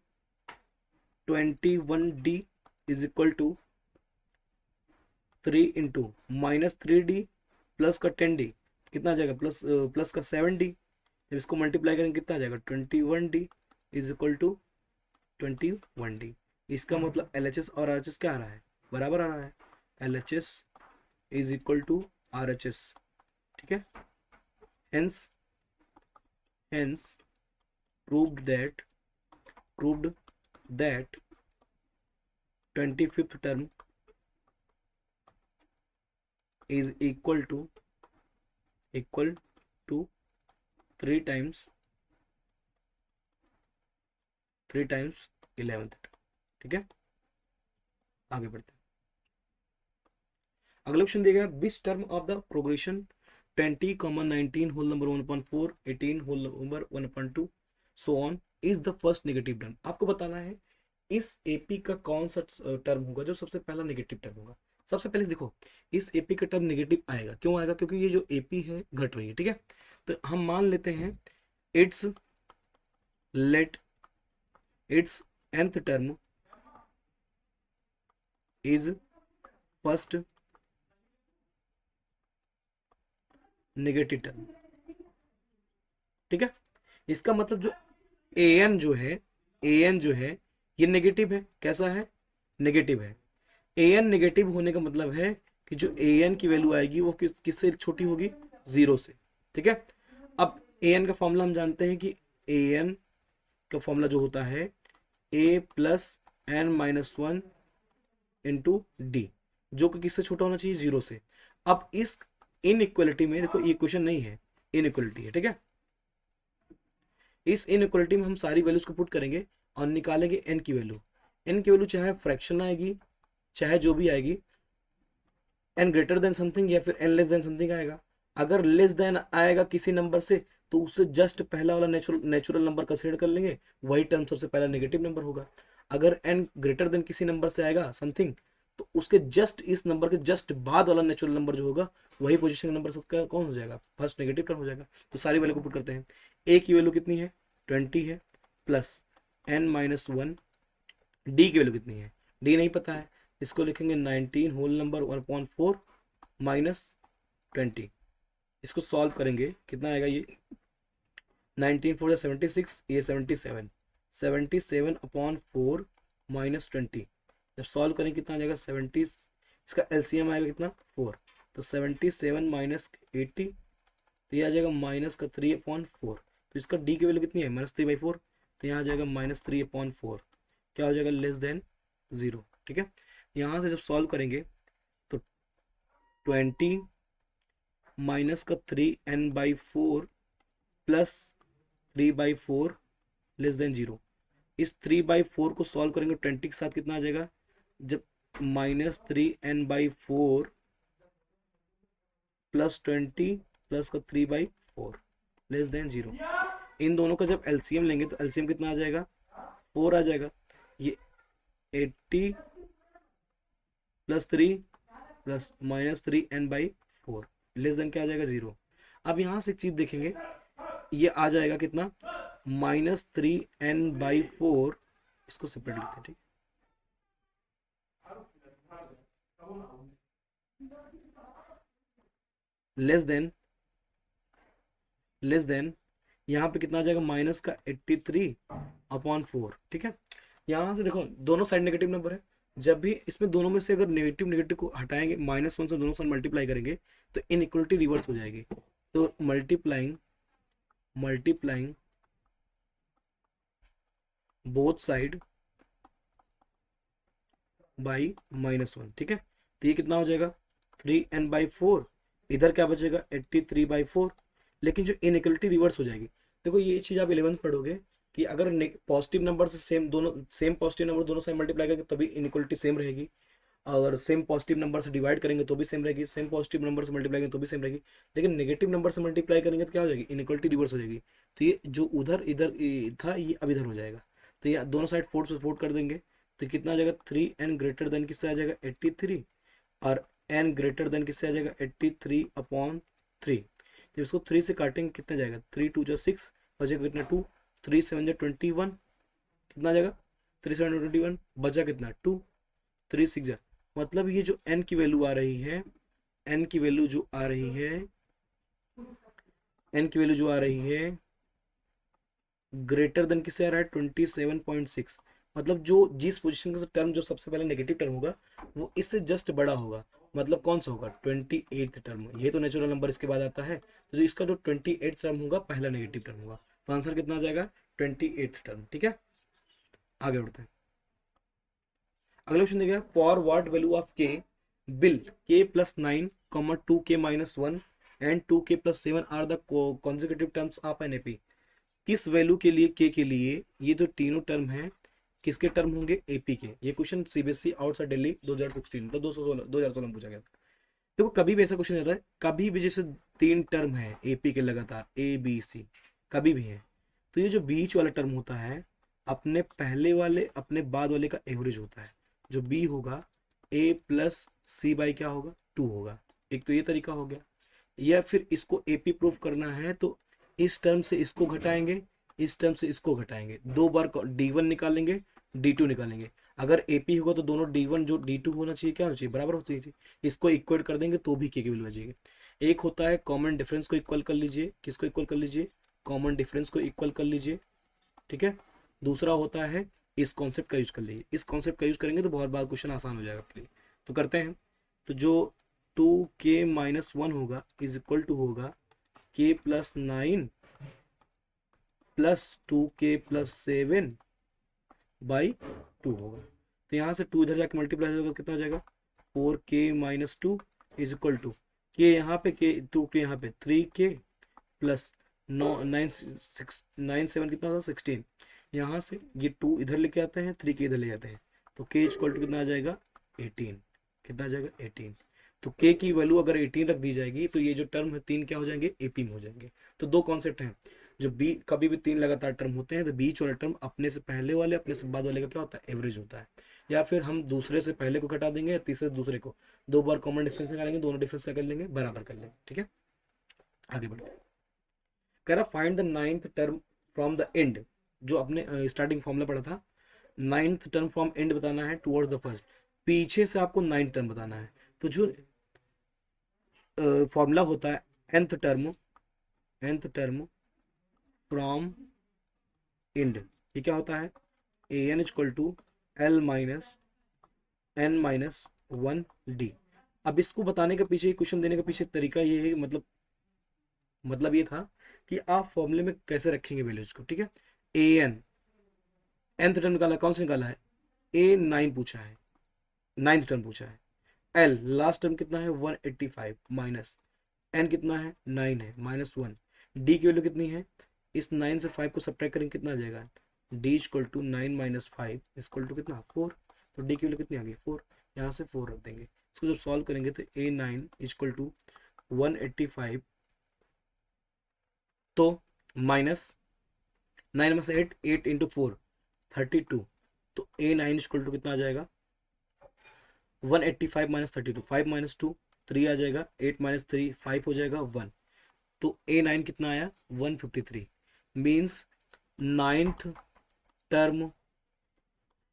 21d is equal to 3 into minus 3d plus का 10d, कितना आ जाएगा प्लस का 7d, जब इसको मल्टीप्लाई करेंगे कितना आ जाएगा 21d is equal to 21d। इसका मतलब LHS और RHS क्या आ रहा है, बराबर आ रहा है, LHS is equal to RHS। ठीक है, hence proved that 25th term is equal to 3 times 11th। ठीक है, आगे बढ़ते हैं, अगला क्वेश्चन दिया गया which term of the progression 20, 19 whole number 1/4, 18 whole number 1/2 so on is the first negative term. आपको बताना है इस एपी का कौन सा टर्म होगा जो सबसे पहला नेगेटिव टर्म होगा। सबसे पहले देखो इस एपी का टर्म नेगेटिव आएगा, क्यों आएगा, क्योंकि ये जो एपी है घट रही है। ठीक है, तो हम मान लेते हैं it's nth term is first negative term. ठीक है, इसका मतलब जो an जो है ये नेगेटिव है, कैसा है, नेगेटिव है। an नेगेटिव होने का मतलब है कि जो an की वैल्यू आएगी वो किससे छोटी होगी, जीरो से। ठीक है, अब an का फॉर्मूला हम जानते हैं कि an का फॉर्मूला जो होता है a plus n minus 1 into D, जो कि किससे छोटा होना चाहिए, जीरो से। अब इस इनइक्वालिटी में देखो ये क्वेश्चन नहीं है, इनइक्वालिटी है। ठीक है, इस इनइक्वालिटी में हम सारी वैल्यूज को पुट करेंगे और निकालेंगे n की वैल्यू। n की वैल्यू चाहे फ्रैक्शन आएगी चाहे जो भी आएगी, एन ग्रेटर देन समथिंग या फिर एन लेस देन समथिंग आएगा। अगर लेस देन आएगा किसी नंबर से तो उससे जस्ट पहला वाला नेचुरल नंबर कंसीडर कर लेंगे, वही टर्म सबसे पहला नेगेटिव नंबर होगा। अगर एन ग्रेटर देन किसी नंबर से आएगा समथिंग, तो उसके जस्ट इस नंबर के जस्ट बाद वाला नेचुरल नंबर जो होगा वही पोजीशन नंबर सबका कौन हो जाएगा, फर्स्ट नेगेटिव टर्म हो जाएगा। तो सारी वैल्यू को पुट करते हैं। ए की वैल्यू कितनी है, 20 है, प्लस n-1। डी की वैल्यू कितनी है, डी नहीं पता है, इसको लिखेंगे 19 होल नंबर 1/4 माइनस 20। इसको सॉल्व करेंगे कितना आएगा, ये 19 4 76, ये 77, 77/4 माइनस 20। जब सॉल्व करेंगे कितना आ जाएगा 70, इसका एलसीएम आएगा कितना 4, तो 77 माइनस 80, तो ये आ जाएगा माइनस का 3/4। तो इसका डी की वैल्यू कितनी है, -3/4, तो यहाँ आ जाएगा -3/4, क्या हो जाएगा लेस देन 0। ठीक है, यहाँ से जब सॉल्व करेंगे तो 20 माइनस का 3n/4 प्लस 3/4 लेस देन 0। इस 3/4 को सॉल्व करेंगे 20 के साथ कितना आ जाएगा, जब -3n/4 प्लस 20 प्लस का 3/4 लेस देन 0। इन दोनों का जब एलसीएम लेंगे तो एलसीएम कितना आ जाएगा, 4 आ जाएगा। ये 80 plus 3 plus -3n/4 less than क्या आ जाएगा 0। अब यहाँ से एक चीज देखेंगे, ये आ जाएगा कितना -3n/4, इसको सेपरेट लिखते हैं। ठीक, लेस देन यहाँ पे कितना आ जाएगा माइनस का 83/4। ठीक है, यहाँ से देखो दोनों साइड नेगेटिव नंबर है, जब भी इसमें दोनों में से अगर नेगेटिव नेगेटिव को हटाएंगे, -1 से दोनों साइड मल्टीप्लाई करेंगे तो इनइक्वलिटी रिवर्स हो जाएगी। तो मल्टीप्लाइंग बोथ साइड बाई -1। ठीक है, तो ये कितना हो जाएगा 3n/4, इधर क्या बचेगा 83/4, लेकिन जो इनइक्वलिटी रिवर्स हो जाएगी। देखो ये चीज आप 11th पढ़ोगे कि अगर पॉजिटिव नंबर से सेम पॉजिटिव नंबर दोनों से मल्टीप्लाई करेंगे तभी इनइक्वलिटी सेम रहेगी, अगर सेम पॉजिटिव नंबर से डिवाइड करेंगे तो भी सेम रहेगी, सेम पॉजिटिव नंबर से मल्टीप्लाई करेंगे तो भी सेम रहेगी, लेकिन नेगेटिव नंबर से मल्टीप्लाई करेंगे तो क्या हो जाएगी, इनइक्वलिटी रिवर्स हो जाएगी। तो ये जो उधर इधर था ये अब इधर हो जाएगा, तो ये दोनों साइड 4 से 4 कर देंगे तो कितना आ जाएगा 3n ग्रेटर देन किससे आ जाएगा 83, और n ग्रेटर देन किससे आ जाएगा 83/3। जब इसको 3 से काटेंगे कितना जाएगा, 3 2 जा 6, बचेगा कितना 2, 3 7 जा 21, कितना आ जाएगा 3 7 21, बचा कितना 2, 3 6 जा, मतलब ये जो n की वैल्यू आ रही है, n की वैल्यू जो आ रही है, n की वैल्यू जो आ रही है ग्रेटर देन किससे आ रहा है 27.6, मतलब जो जिस पोजीशन का टर्म जो सबसे पहले नेगेटिव टर्म होगा वो इससे जस्ट बड़ा होगा, मतलब कौन सा होगा 28th टर्म। ये तो नेचुरल नंबर इसके बाद आता है, तो जो इसका जो 28th टर्म होगा पहला नेगेटिव टर्म होगा, तो आंसर कितना आ जाएगा 28th टर्म। ठीक है, आगे बढ़ते हैं। अगला क्वेश्चन देखिए, for what value of k will k+9, 2k-1 and 2k+7 are the consecutive terms of an AP. किस वैल्यू के लिए के लिए ये जो तीनों टर्म हैं किसके टर्म होंगे, एपी के। ये क्वेश्चन सीबीएसई आउटसाइड दिल्ली 2016 तो 2016 में पूछा गया था। देखो कभी भी ऐसा क्वेश्चन आता है, कभी भी जैसे 3 टर्म है एपी के लगातार ए बी सी, कभी भी है, तो ये जो बीच वाला टर्म होता है अपने पहले वाले अपने बाद वाले का एवरेज होता है। जो बी होगा a+c/, क्या होगा 2 होगा। एक तो ये तरीका हो गया, या फिर इसको एपी प्रूफ करना है तो इस टर्म से इसको घटाएंगे, इस टर्म से इसको घटाएंगे, 2 बार d1 निकालेंगे d2 निकालेंगे। अगर एपी होगा तो दोनों d1 जो d2 होना चाहिए क्या होना चाहिए, बराबर होती है। इसको इक्वेट कर देंगे तो भी के की वैल्यू आ जाएगी। एक होता है कॉमन डिफरेंस को इक्वल कर लीजिए, किसको इक्वल कर लीजिए, कॉमन डिफरेंस को इक्वल कर लीजिए। ठीक है, दूसरा होता है इस कॉन्सेप्ट का यूज कर लीजिए, इस कॉन्सेप्ट का यूज करेंगे तो बहुत बार क्वेश्चन आसान हो जाएगा आपके लिए। तो करते हैं, तो जो 2k-1 होगा इज इक्वल टू होगा k+9 प्लस 2k+7/2 होगा। तो यहाँ से 2 इधर जाके मल्टीप्लाई होगा कितना हो जाएगा 4k-2 इज इक्वल टू के यहाँ पे के 2k यहाँ पे 3k प्लस 9 7 कितना होगा 16। यहाँ से ये 2 इधर लेके आते हैं 3k इधर ले जाते हैं तो k इक्वल टू कितना आ जाएगा 18, कितना आ जाएगा 18। तो k की वैल्यू अगर 18 रख दी जाएगी तो ये जो टर्म है तीन क्या हो जाएंगे, एपी में हो जाएंगे। तो दो कॉन्सेप्ट हैं, जो बी कभी भी तीन लगातार टर्म होते हैं तो बीच वाला टर्म अपने से पहले वाले अपने से बाद वाले का क्या होता है, एवरेज होता है। या फिर हम दूसरे से पहले को घटा देंगे या तीसरे से दूसरे को, दो बार कॉमन डिफरेंस निकालेंगे, दोनों डिफरेंस क्या कर लेंगे, बराबर कर लेंगे। ठीक है, आगे बढ़ते हैं। कह रहा find the ninth term from the end, जो अपने स्टार्टिंग फॉर्मूला पढ़ा था, नाइन्थ टर्म फ्रॉम एंड बताना है टुवर्ड्स द फर्स्ट, पीछे से आपको नाइन्थ टर्म बताना है। तो जो फॉर्मूला होता है nth टर्म फ्रॉम एंड, ये क्या होता है, A N equal to L minus N minus one D. अब इसको बताने के पीछे, क्वेश्चन देने के पीछे तरीका ये है, मतलब ये था कि आप फॉर्मूले में कैसे रखेंगे वैल्यूज को। ठीक है, ए एन nth टर्म निकाला, कौन सा निकाला है, ए 9 पूछा है, नाइन्थ टर्म पूछा है। एल लास्ट टर्म कितना है 185 माइनस एन कितना है 9 है माइनस 1, डी की वैल्यू कितनी है, इस 9 से 5 को सब्ट्रैक्ट करेंगे कितना आ जाएगा, d equal to 9 minus 5 equal to कितना 4। तो डी की वैल्यू कितनी आ गई 4, यहाँ से 4 रख देंगे। इसको जब सॉल्व करेंगे तो ए 9 इक्वल टू 185, तो माइनस 9 में से 8, 8 इंटू 4 32, तो ए 9 इक्वल टू कितना आ जाएगा 185 माइनस 32, 5 माइनस 2 3 आ जाएगा, 8 माइनस 3 5 हो जाएगा 1। तो ए 9 कितना आया 153, means ninth term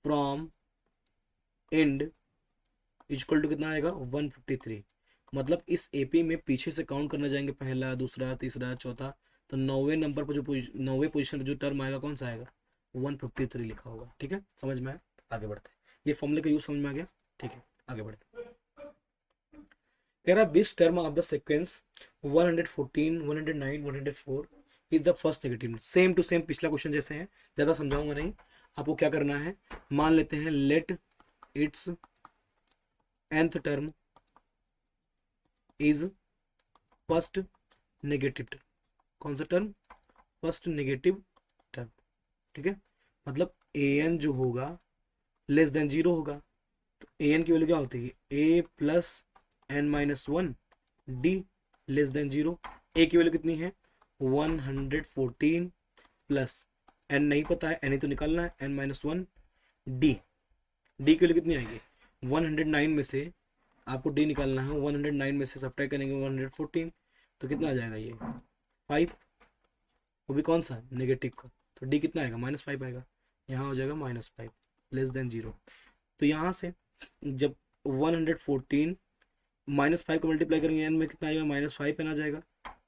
from end equal to कितना आएगा 153। मतलब इस एपी में पीछे से काउंट करना जाएंगे, पहला दूसरा तीसरा चौथा, तो 9वें नंबर पर जो 9वें पोजीशन पर जो टर्म आएगा कौन सा आएगा 153 लिखा होगा। ठीक है, समझ में आया, आगे बढ़ते हैं। ये फॉर्मूले का यूज समझ में आ गया। ठीक है, आगे बढ़ते हैं। कह रहा which term of the sequence 114 109 104 is the first negative. Same to same पिछला क्वेश्चन जैसे है, ज्यादा समझाऊंगा नहीं। आपको क्या करना है, मान लेते हैं let its nth term is first negative term. कौन सा टर्म, फर्स्ट नेगेटिव टर्म। ठीक है, मतलब ए एन जो होगा लेस देन 0 होगा, तो ए एन की वैल्यू क्या होती है, A plus N minus 1 D less than 0। A की वैल्यू कितनी है 114 प्लस एन नहीं पता है, एन ही तो निकालना है, एन माइनस 1 डी, डी की वैल्यू कितनी आएगी 109 में से आपको डी निकालना है, 109 में से सब्ट्रैक्ट करेंगे 114, तो कितना आ जाएगा ये 5, वो भी कौन सा नेगेटिव का, तो डी कितना आएगा -5 आएगा, यहाँ हो जाएगा -5 लेस देन 0। तो यहाँ से जब 114 -5 को मल्टीप्लाई करेंगे एन में कितना आएगा -5 एन आ जाएगा,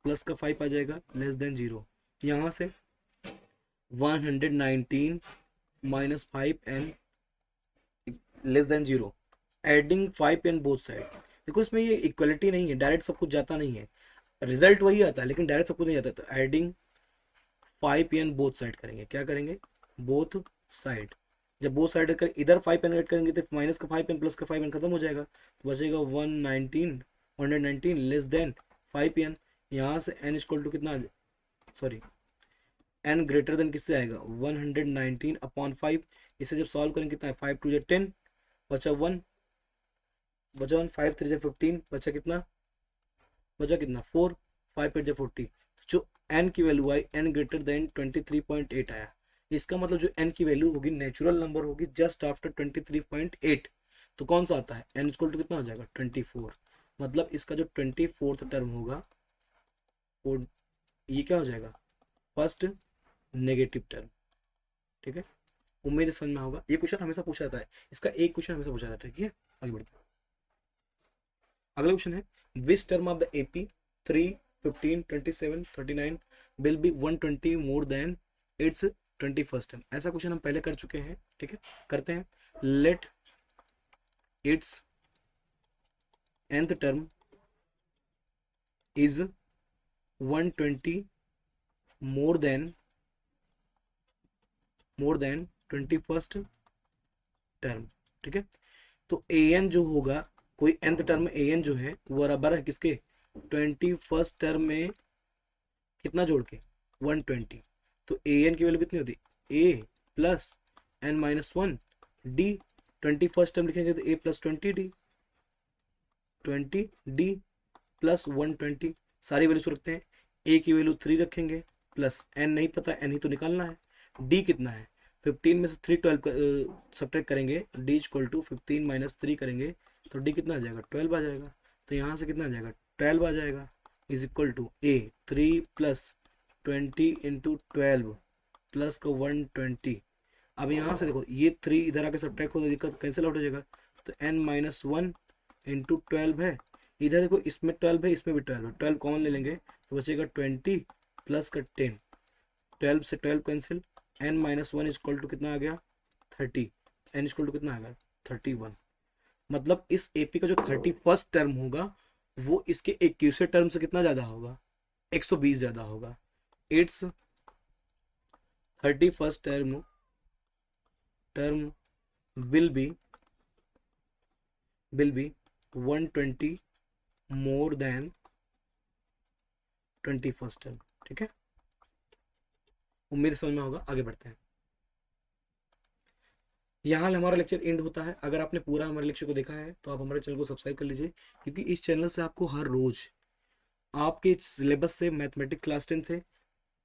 प्लस का 5 आ जाएगा लेस देन 0। यहाँ से 119 -5 n less than 0, adding 5 n both side. देखो इसमें ये इक्वलिटी नहीं है, डायरेक्ट सब कुछ जाता नहीं है, रिजल्ट वही आता है लेकिन डायरेक्ट सब कुछ नहीं जाता। तो एडिंग 5 एन बोथ साइड करेंगे, क्या करेंगे बोथ साइड। जब बोथ साइड कर इधर 5 एन ऐड करेंगे तो माइनस का 5 एन प्लस का 5 एन खत्म हो जाएगा, तो बचेगा 119 लेस देन 5 एन। यहाँ से एन इक्वल टू कितना, सॉरी एन ग्रेटर देन किससे आएगा 119 अपॉन 5। इसे जब सॉल्व करेंगे कितना है 5 2 10, बचा 1, 5 3 15, बचा कितना 4, 5 8 40। जो n की वैल्यू आई n ग्रेटर देन 23.8 आया, इसका मतलब जो n की वैल्यू होगी नेचुरल नंबर होगी जस्ट आफ्टर 23.8, तो कौन सा आता है n इक्वल टू कितना हो जाएगा 24। मतलब इसका जो 24th टर्म होगा वो ये क्या हो जाएगा फर्स्ट नेगेटिव टर्म। ठीक है, उम्मीद है समझ में होगा। ये क्वेश्चन हमेशा पूछा जाता है, इसका एक क्वेश्चन हमेशा पूछा जाता है। ठीक है, आगे बढ़ते हैं। अगला क्वेश्चन है which term of the AP 3 15 27 39 will be 120 more than its 21st term. ऐसा क्वेश्चन हम पहले कर चुके हैं। ठीक है, करते हैं। Let its nth term is 120 more than 21st term. ठीक है, तो ए एन जो होगा, कोई nth टर्म ए एन जो है वो बराबर है किसके 21st टर्म में कितना जोड़ के 120। तो ए एन की वैल्यू कितनी होती है A plus N minus 1 D 21st term लिखेंगे तो a प्लस 20d प्लस 120, सारी वैल्यूज रखते हैं। a की वैल्यू 3 रखेंगे, प्लस n नहीं पता, n ही तो निकालना है। d कितना है, 15 में से 3 12 सब्ट्रैक्ट करेंगे, d इक्वल टू 15 माइनस 3 करेंगे तो d कितना आ जाएगा, 12 आ जाएगा। तो यहाँ से कितना आ जाएगा, 12 आ जाएगा, is equal to a 3 plus 20 into 12 plus का 120। अब यहाँ से देखो ये 3 इधर आके सब्ट्रैक्ट हो तो दिक्कत कैंसिल आउट हो जाएगा, तो n माइनस 1 इंटू 12 है। इधर देखो इसमें 12 है, इसमें भी 12 है, 12 कॉमन ले लेंगे तो बचेगा 20 प्लस का 10, 12 से 12 cancel, n minus 1 equal to कितना आ गया, 30, n इक्वल टू कितना आ गया, 31। मतलब इस एपी का जो 31st टर्म होगा वो इसके 21वें टर्म से कितना ज्यादा होगा, 120 ज्यादा होगा। It's 31st term will be 120 more than 21st term. ठीक है, उम्मीद समझ में होगा, आगे बढ़ते हैं। यहाँ हमारा लेक्चर एंड होता है। अगर आपने पूरा हमारे लेक्चर को देखा है तो आप हमारे चैनल को सब्सक्राइब कर लीजिए, क्योंकि इस चैनल से आपको हर रोज आपके सिलेबस से मैथमेटिक्स क्लास 10 से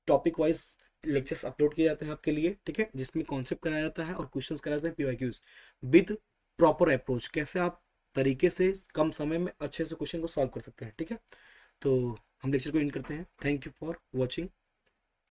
टॉपिक वाइज लेक्चर्स अपलोड किए जाते हैं आपके लिए। ठीक है, जिसमें कॉन्सेप्ट कराया जाता है और क्वेश्चंस कराए जाते हैं पीवाईक्यूज विद प्रॉपर अप्रोच, कैसे आप तरीके से कम समय में अच्छे से क्वेश्चन को सॉल्व कर सकते हैं। ठीक है, तो हम लेक्चर को एंड करते हैं। Thank you for watching.